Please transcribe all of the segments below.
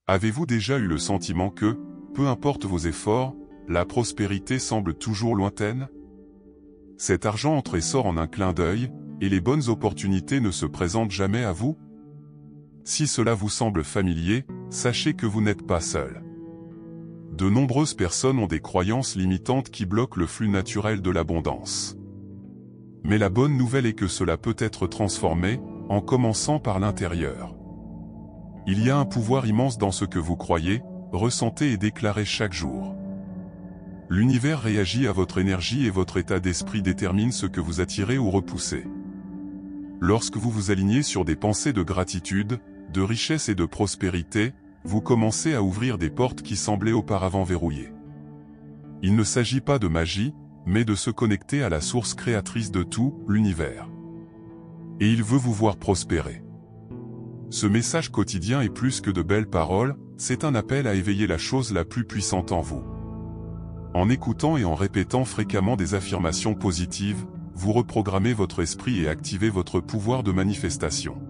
Avez-vous déjà eu le sentiment que, peu importe vos efforts, la prospérité semble toujours lointaine? Cet argent entre et sort en un clin d'œil, et les bonnes opportunités ne se présentent jamais à vous? Si cela vous semble familier, sachez que vous n'êtes pas seul. De nombreuses personnes ont des croyances limitantes qui bloquent le flux naturel de l'abondance. Mais la bonne nouvelle est que cela peut être transformé, en commençant par l'intérieur. Il y a un pouvoir immense dans ce que vous croyez, ressentez et déclarez chaque jour. L'univers réagit à votre énergie et votre état d'esprit détermine ce que vous attirez ou repoussez. Lorsque vous vous alignez sur des pensées de gratitude, de richesse et de prospérité, vous commencez à ouvrir des portes qui semblaient auparavant verrouillées. Il ne s'agit pas de magie, mais de se connecter à la source créatrice de tout, l'univers. Et il veut vous voir prospérer. Ce message quotidien est plus que de belles paroles, c'est un appel à éveiller la chose la plus puissante en vous. En écoutant et en répétant fréquemment des affirmations positives, vous reprogrammez votre esprit et activez votre pouvoir de manifestation.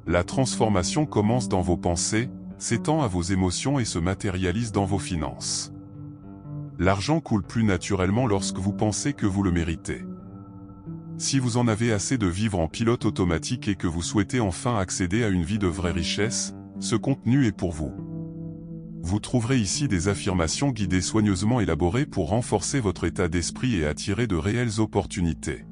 La transformation commence dans vos pensées, s'étend à vos émotions et se matérialise dans vos finances. L'argent coule plus naturellement lorsque vous pensez que vous le méritez. Si vous en avez assez de vivre en pilote automatique et que vous souhaitez enfin accéder à une vie de vraie richesse, ce contenu est pour vous. Vous trouverez ici des affirmations guidées soigneusement élaborées pour renforcer votre état d'esprit et attirer de réelles opportunités.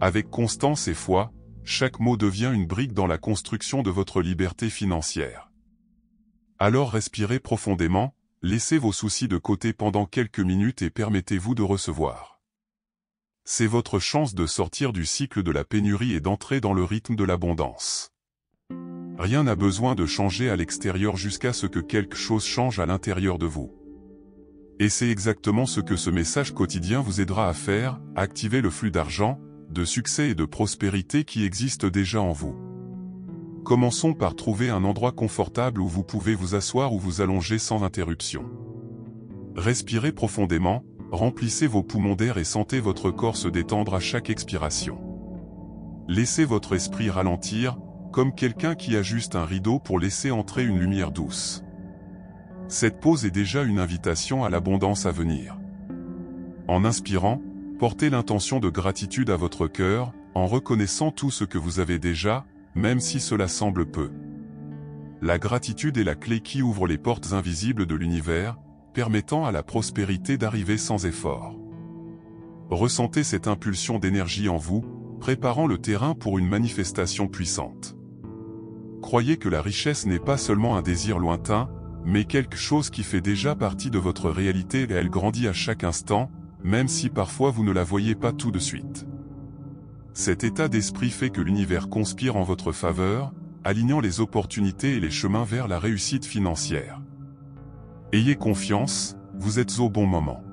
Avec constance et foi, chaque mot devient une brique dans la construction de votre liberté financière. Alors respirez profondément, laissez vos soucis de côté pendant quelques minutes et permettez-vous de recevoir. C'est votre chance de sortir du cycle de la pénurie et d'entrer dans le rythme de l'abondance. Rien n'a besoin de changer à l'extérieur jusqu'à ce que quelque chose change à l'intérieur de vous. Et c'est exactement ce que ce message quotidien vous aidera à faire, activer le flux d'argent, de succès et de prospérité qui existe déjà en vous. Commençons par trouver un endroit confortable où vous pouvez vous asseoir ou vous allonger sans interruption. Respirez profondément, remplissez vos poumons d'air et sentez votre corps se détendre à chaque expiration. Laissez votre esprit ralentir, comme quelqu'un qui ajuste un rideau pour laisser entrer une lumière douce. Cette pause est déjà une invitation à l'abondance à venir. En inspirant, portez l'intention de gratitude à votre cœur, en reconnaissant tout ce que vous avez déjà, même si cela semble peu. La gratitude est la clé qui ouvre les portes invisibles de l'univers, permettant à la prospérité d'arriver sans effort. Ressentez cette impulsion d'énergie en vous, préparant le terrain pour une manifestation puissante. Croyez que la richesse n'est pas seulement un désir lointain, mais quelque chose qui fait déjà partie de votre réalité et elle grandit à chaque instant, même si parfois vous ne la voyez pas tout de suite. Cet état d'esprit fait que l'univers conspire en votre faveur, alignant les opportunités et les chemins vers la réussite financière. Ayez confiance, vous êtes au bon moment.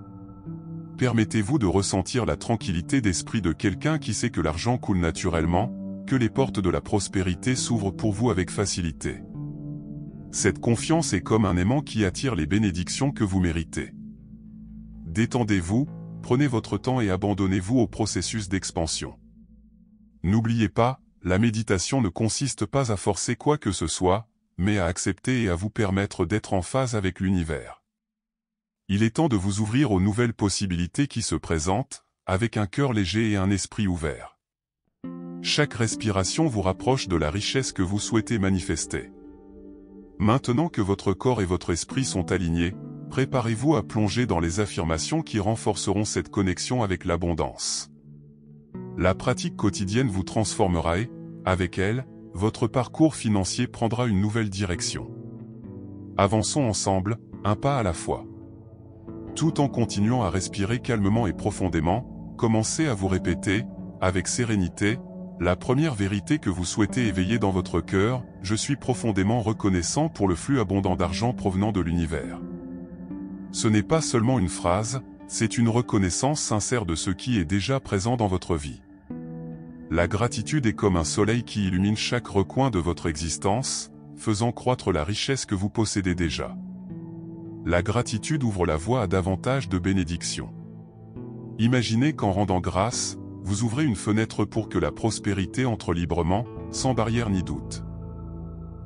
Permettez-vous de ressentir la tranquillité d'esprit de quelqu'un qui sait que l'argent coule naturellement, que les portes de la prospérité s'ouvrent pour vous avec facilité. Cette confiance est comme un aimant qui attire les bénédictions que vous méritez. Détendez-vous, prenez votre temps et abandonnez-vous au processus d'expansion. N'oubliez pas, la méditation ne consiste pas à forcer quoi que ce soit, mais à accepter et à vous permettre d'être en phase avec l'univers. Il est temps de vous ouvrir aux nouvelles possibilités qui se présentent, avec un cœur léger et un esprit ouvert. Chaque respiration vous rapproche de la richesse que vous souhaitez manifester. Maintenant que votre corps et votre esprit sont alignés, préparez-vous à plonger dans les affirmations qui renforceront cette connexion avec l'abondance. La pratique quotidienne vous transformera et, avec elle, votre parcours financier prendra une nouvelle direction. Avançons ensemble, un pas à la fois. Tout en continuant à respirer calmement et profondément, commencez à vous répéter, avec sérénité, la première vérité que vous souhaitez éveiller dans votre cœur: je suis profondément reconnaissant pour le flux abondant d'argent provenant de l'univers. Ce n'est pas seulement une phrase, c'est une reconnaissance sincère de ce qui est déjà présent dans votre vie. La gratitude est comme un soleil qui illumine chaque recoin de votre existence, faisant croître la richesse que vous possédez déjà. La gratitude ouvre la voie à davantage de bénédictions. Imaginez qu'en rendant grâce, vous ouvrez une fenêtre pour que la prospérité entre librement, sans barrière ni doute.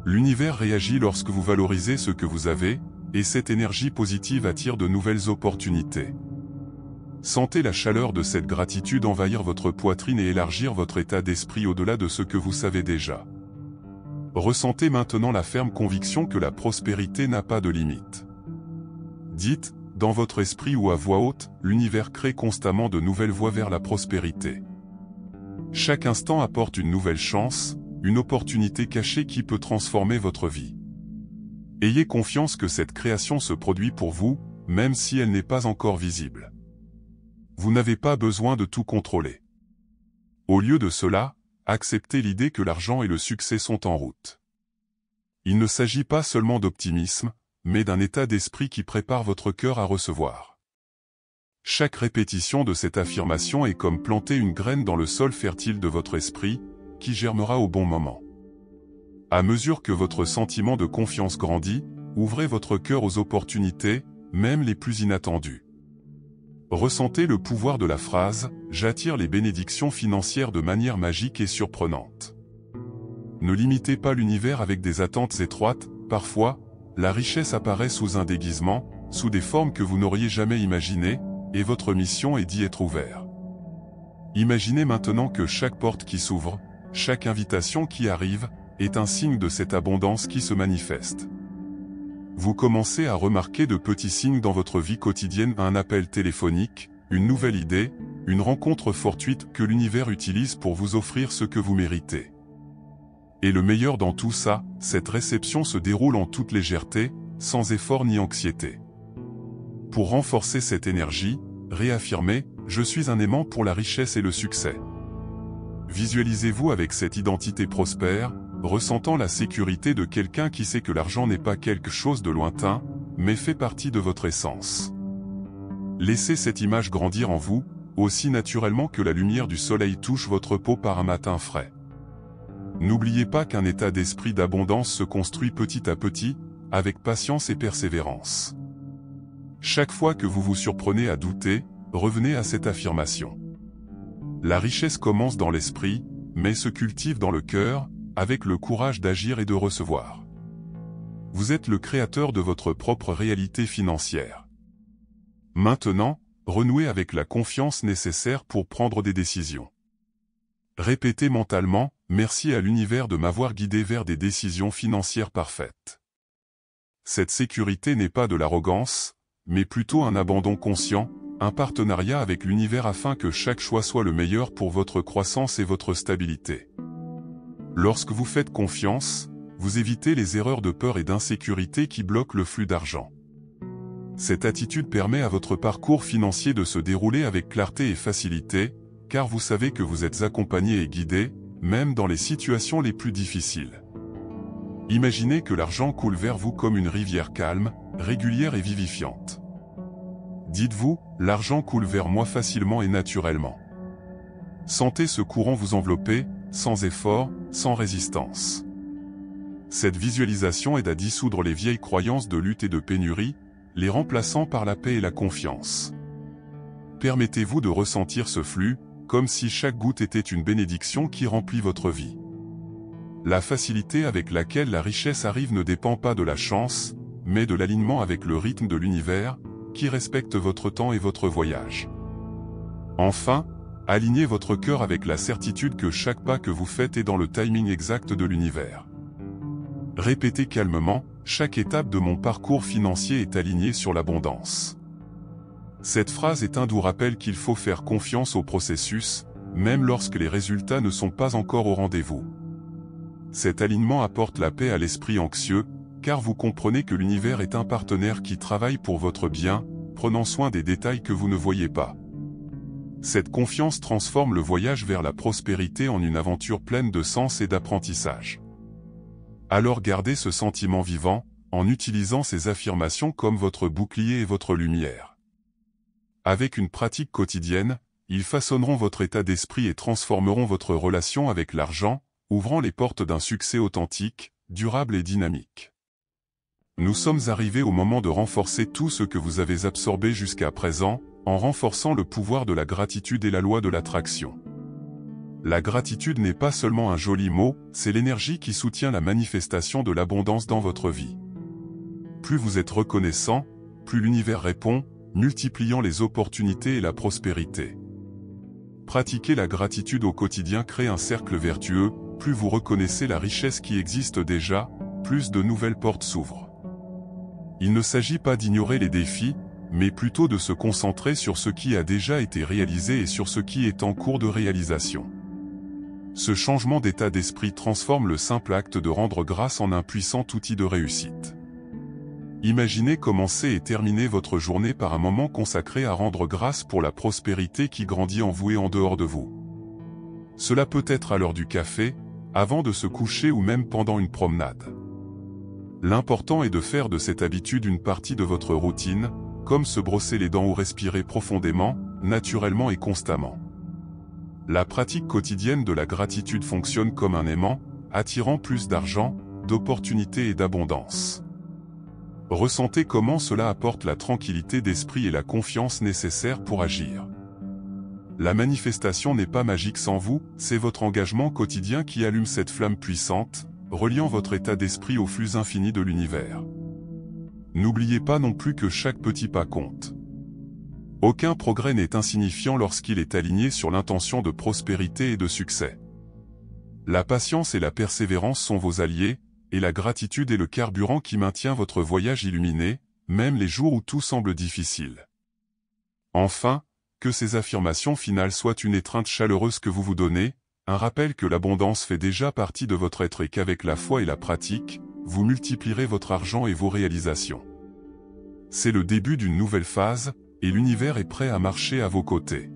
L'univers réagit lorsque vous valorisez ce que vous avez, et cette énergie positive attire de nouvelles opportunités. Sentez la chaleur de cette gratitude envahir votre poitrine et élargir votre état d'esprit au-delà de ce que vous savez déjà. Ressentez maintenant la ferme conviction que la prospérité n'a pas de limite. Dites, dans votre esprit ou à voix haute, l'univers crée constamment de nouvelles voies vers la prospérité. Chaque instant apporte une nouvelle chance, une opportunité cachée qui peut transformer votre vie. Ayez confiance que cette création se produit pour vous, même si elle n'est pas encore visible. Vous n'avez pas besoin de tout contrôler. Au lieu de cela, acceptez l'idée que l'argent et le succès sont en route. Il ne s'agit pas seulement d'optimisme, mais d'un état d'esprit qui prépare votre cœur à recevoir. Chaque répétition de cette affirmation est comme planter une graine dans le sol fertile de votre esprit, qui germera au bon moment. À mesure que votre sentiment de confiance grandit, ouvrez votre cœur aux opportunités, même les plus inattendues. Ressentez le pouvoir de la phrase « J'attire les bénédictions financières de manière magique et surprenante ». Ne limitez pas l'univers avec des attentes étroites, parfois, la richesse apparaît sous un déguisement, sous des formes que vous n'auriez jamais imaginées, et votre mission est d'y être ouvert. Imaginez maintenant que chaque porte qui s'ouvre, chaque invitation qui arrive, est un signe de cette abondance qui se manifeste. Vous commencez à remarquer de petits signes dans votre vie quotidienne, un appel téléphonique, une nouvelle idée, une rencontre fortuite que l'univers utilise pour vous offrir ce que vous méritez. Et le meilleur dans tout ça, cette réception se déroule en toute légèreté, sans effort ni anxiété. Pour renforcer cette énergie, réaffirmez « Je suis un aimant pour la richesse et le succès ». Visualisez-vous avec cette identité prospère, ressentant la sécurité de quelqu'un qui sait que l'argent n'est pas quelque chose de lointain, mais fait partie de votre essence. Laissez cette image grandir en vous, aussi naturellement que la lumière du soleil touche votre peau par un matin frais. N'oubliez pas qu'un état d'esprit d'abondance se construit petit à petit, avec patience et persévérance. Chaque fois que vous vous surprenez à douter, revenez à cette affirmation. La richesse commence dans l'esprit, mais se cultive dans le cœur, avec le courage d'agir et de recevoir. Vous êtes le créateur de votre propre réalité financière. Maintenant, renouez avec la confiance nécessaire pour prendre des décisions. Répétez mentalement « Merci à l'univers de m'avoir guidé vers des décisions financières parfaites ». Cette sécurité n'est pas de l'arrogance, mais plutôt un abandon conscient, un partenariat avec l'univers afin que chaque choix soit le meilleur pour votre croissance et votre stabilité. Lorsque vous faites confiance, vous évitez les erreurs de peur et d'insécurité qui bloquent le flux d'argent. Cette attitude permet à votre parcours financier de se dérouler avec clarté et facilité, car vous savez que vous êtes accompagné et guidé, même dans les situations les plus difficiles. Imaginez que l'argent coule vers vous comme une rivière calme, régulière et vivifiante. Dites-vous, l'argent coule vers moi facilement et naturellement. Sentez ce courant vous envelopper, sans effort, sans résistance. Cette visualisation aide à dissoudre les vieilles croyances de lutte et de pénurie, les remplaçant par la paix et la confiance. Permettez-vous de ressentir ce flux, comme si chaque goutte était une bénédiction qui remplit votre vie. La facilité avec laquelle la richesse arrive ne dépend pas de la chance, mais de l'alignement avec le rythme de l'univers, qui respecte votre temps et votre voyage. Enfin, alignez votre cœur avec la certitude que chaque pas que vous faites est dans le timing exact de l'univers. Répétez calmement, chaque étape de mon parcours financier est alignée sur l'abondance. Cette phrase est un doux rappel qu'il faut faire confiance au processus, même lorsque les résultats ne sont pas encore au rendez-vous. Cet alignement apporte la paix à l'esprit anxieux, car vous comprenez que l'univers est un partenaire qui travaille pour votre bien, prenant soin des détails que vous ne voyez pas. Cette confiance transforme le voyage vers la prospérité en une aventure pleine de sens et d'apprentissage. Alors gardez ce sentiment vivant, en utilisant ces affirmations comme votre bouclier et votre lumière. Avec une pratique quotidienne, ils façonneront votre état d'esprit et transformeront votre relation avec l'argent, ouvrant les portes d'un succès authentique, durable et dynamique. Nous sommes arrivés au moment de renforcer tout ce que vous avez absorbé jusqu'à présent, en renforçant le pouvoir de la gratitude et la loi de l'attraction. La gratitude n'est pas seulement un joli mot, c'est l'énergie qui soutient la manifestation de l'abondance dans votre vie. Plus vous êtes reconnaissant, plus l'univers répond, multipliant les opportunités et la prospérité. Pratiquer la gratitude au quotidien crée un cercle vertueux, plus vous reconnaissez la richesse qui existe déjà, plus de nouvelles portes s'ouvrent. Il ne s'agit pas d'ignorer les défis, mais plutôt de se concentrer sur ce qui a déjà été réalisé et sur ce qui est en cours de réalisation. Ce changement d'état d'esprit transforme le simple acte de rendre grâce en un puissant outil de réussite. Imaginez commencer et terminer votre journée par un moment consacré à rendre grâce pour la prospérité qui grandit en vous et en dehors de vous. Cela peut être à l'heure du café, avant de se coucher ou même pendant une promenade. L'important est de faire de cette habitude une partie de votre routine, comme se brosser les dents ou respirer profondément, naturellement et constamment. La pratique quotidienne de la gratitude fonctionne comme un aimant, attirant plus d'argent, d'opportunités et d'abondance. Ressentez comment cela apporte la tranquillité d'esprit et la confiance nécessaire pour agir. La manifestation n'est pas magique sans vous, c'est votre engagement quotidien qui allume cette flamme puissante, reliant votre état d'esprit au flux infini de l'univers. N'oubliez pas non plus que chaque petit pas compte. Aucun progrès n'est insignifiant lorsqu'il est aligné sur l'intention de prospérité et de succès. La patience et la persévérance sont vos alliés, et la gratitude est le carburant qui maintient votre voyage illuminé, même les jours où tout semble difficile. Enfin, que ces affirmations finales soient une étreinte chaleureuse que vous vous donnez, un rappel que l'abondance fait déjà partie de votre être et qu'avec la foi et la pratique, vous multiplierez votre argent et vos réalisations. C'est le début d'une nouvelle phase, et l'univers est prêt à marcher à vos côtés.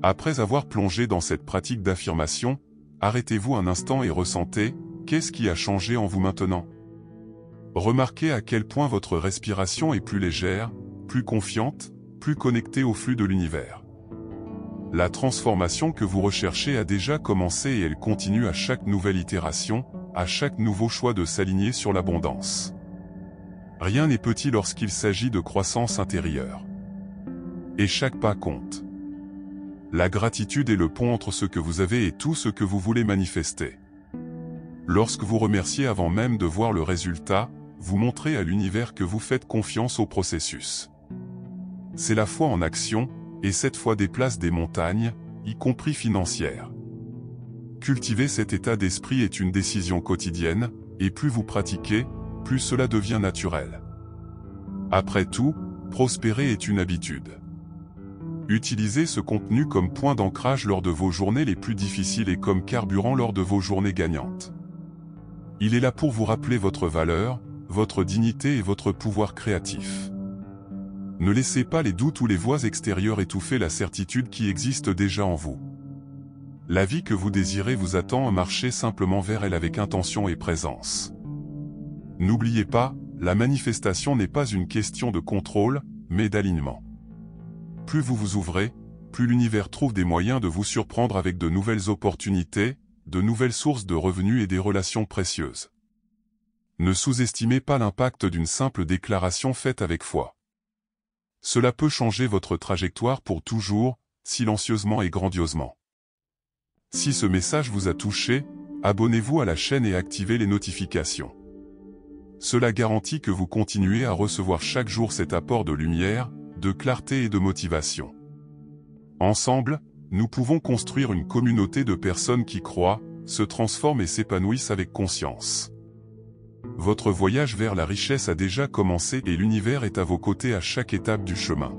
Après avoir plongé dans cette pratique d'affirmation, arrêtez-vous un instant et ressentez, qu'est-ce qui a changé en vous maintenant? Remarquez à quel point votre respiration est plus légère, plus confiante, plus connectée au flux de l'univers. La transformation que vous recherchez a déjà commencé et elle continue à chaque nouvelle itération, à chaque nouveau choix de s'aligner sur l'abondance. Rien n'est petit lorsqu'il s'agit de croissance intérieure. Et chaque pas compte. La gratitude est le pont entre ce que vous avez et tout ce que vous voulez manifester. Lorsque vous remerciez avant même de voir le résultat, vous montrez à l'univers que vous faites confiance au processus. C'est la foi en action, et cette foi déplace des montagnes, y compris financières. Cultiver cet état d'esprit est une décision quotidienne, et plus vous pratiquez, plus cela devient naturel. Après tout, prospérer est une habitude. Utilisez ce contenu comme point d'ancrage lors de vos journées les plus difficiles et comme carburant lors de vos journées gagnantes. Il est là pour vous rappeler votre valeur, votre dignité et votre pouvoir créatif. Ne laissez pas les doutes ou les voix extérieures étouffer la certitude qui existe déjà en vous. La vie que vous désirez vous attend, marchez simplement vers elle avec intention et présence. N'oubliez pas, la manifestation n'est pas une question de contrôle, mais d'alignement. Plus vous vous ouvrez, plus l'univers trouve des moyens de vous surprendre avec de nouvelles opportunités, de nouvelles sources de revenus et des relations précieuses. Ne sous-estimez pas l'impact d'une simple déclaration faite avec foi. Cela peut changer votre trajectoire pour toujours, silencieusement et grandiosement. Si ce message vous a touché, abonnez-vous à la chaîne et activez les notifications. Cela garantit que vous continuez à recevoir chaque jour cet apport de lumière, de clarté et de motivation. Ensemble, nous pouvons construire une communauté de personnes qui croient, se transforment et s'épanouissent avec conscience. Votre voyage vers la richesse a déjà commencé et l'univers est à vos côtés à chaque étape du chemin.